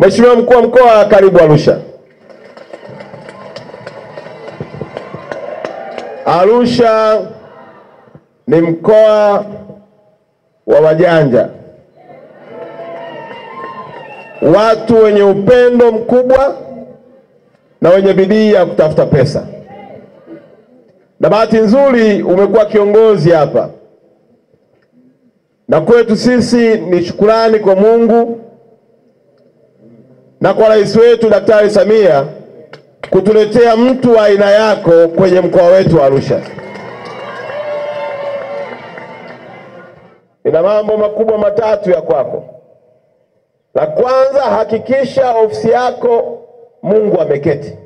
Mheshimiwa Mkuu wa Mkoa, karibu Arusha. Arusha ni mkoa wa wajanja, watu wenye upendo mkubwa na wenye bidii ya kutafuta pesa. Na bahati nzuri umekuwa kiongozi hapa, na kwetu sisi ni shukrani kwa Mungu na kwa rais wetu Daktari Samia kutuletea mtu wa aina yako kwenye mkoa wetu wa Arusha. Ina mambo makubwa matatu ya kwako. La kwanza, hakikisha ofisi yako Mungu ameketi.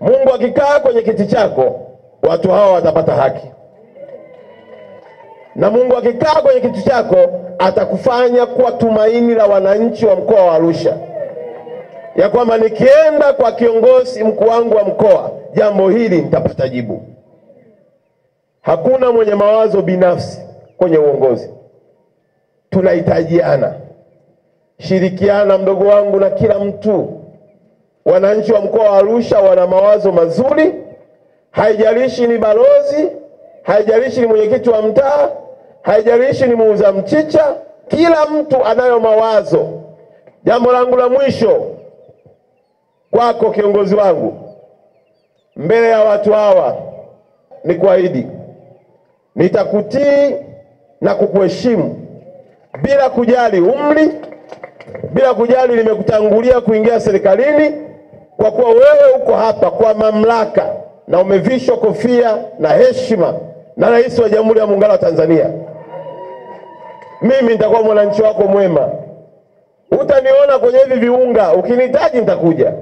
Mungu akikaa kwenye kiti chako, watu hao watapata haki. Na Mungu akikaa kwenye kiti chako, atakufanya kuwa tumaini la wananchi wa mkoa wa Arusha, ya kwamba nikienda kwa kiongozi mkuu wangu wa mkoa, jambo hili nitapata jibu. Hakuna mwenye mawazo binafsi kwenye uongozi. Tunahitajiana, shirikiana mdogo wangu na kila mtu. Wananchi wa mkoa wa Arusha wana mawazo mazuri, haijalishi ni balozi, haijalishi ni mwenyekiti wa mtaa, haijalishi ni muuza mchicha, kila mtu anayo mawazo. Jambo langu la mwisho kwako kiongozi wangu, mbele ya watu hawa ni kuahidi nitakutii na kukuheshimu bila kujali umri, bila kujali nimekutangulia kuingia serikalini, kwa kuwa wewe uko hapa kwa mamlaka na umevishwa kofia na heshima na Rais wa Jamhuri ya Muungano wa Tanzania. Mimi nitakuwa mwananchi wako mwema. Utaniona kwenye hivi viunga, ukinihitaji nitakuja.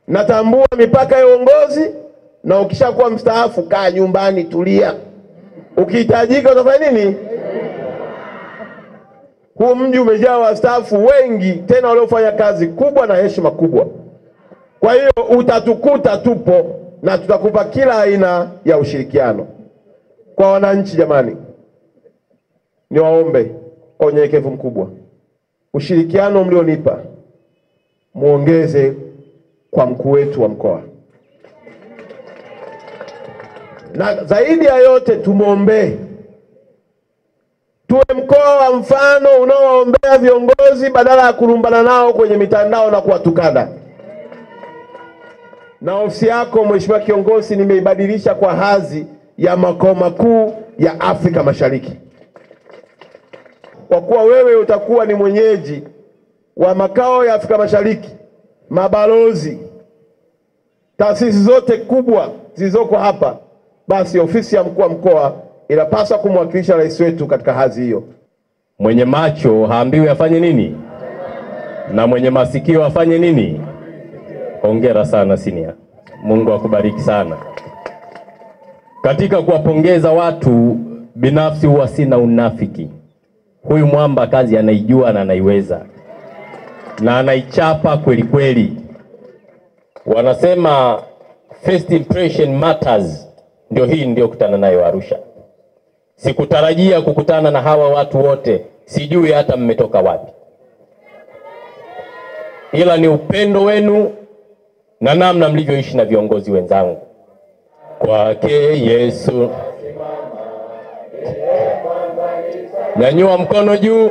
Natambua mipaka ya uongozi, na ukishakuwa mstaafu kaa nyumbani tulia. Ukihitajika utafanya nini? Huu mji umejaa wastaafu wengi, tena waliofanya kazi kubwa na heshima kubwa. Kwa hiyo utatukuta tupo na tutakupa kila aina ya ushirikiano. Kwa wananchi jamani, niwaombe kwa unyenyekevu mkubwa, ushirikiano mlionipa muongeze kwa mkuu wetu wa mkoa. Na zaidi ya yote tumuombee, tuwe mkoa wa mfano unaoombea viongozi badala ya kulumbana nao kwenye mitandao na kuwatukana. Na ofisi yako Mheshimiwa kiongozi nimeibadilisha kwa hadhi ya makao makuu ya Afrika Mashariki, kwa kuwa wewe utakuwa ni mwenyeji wa makao ya Afrika Mashariki, mabalozi, taasisi zote kubwa zilizoko hapa. Basi ofisi ya mkuu wa mkoa inapaswa kumwakilisha rais wetu katika hadhi hiyo. Mwenye macho haambiwi afanye nini, na mwenye masikio afanye nini. Hongera sana senior. Mungu akubariki sana. Katika kuwapongeza watu binafsi huwa sina unafiki. Huyu mwamba kazi anaijua na anaiweza, na anaichapa kweli kweli. Wanasema first impression matters. Ndio hii ndio kutana nayo Arusha. Sikutarajia kukutana na hawa watu wote, sijui hata mmetoka wapi. Ila ni upendo wenu na namna mlivyoishi na viongozi wenzangu. Kwake Yesu. Nyanyua mkono juu.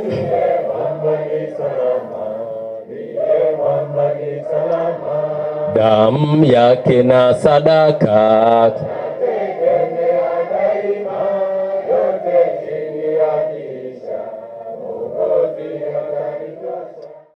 Damu yake na sadaka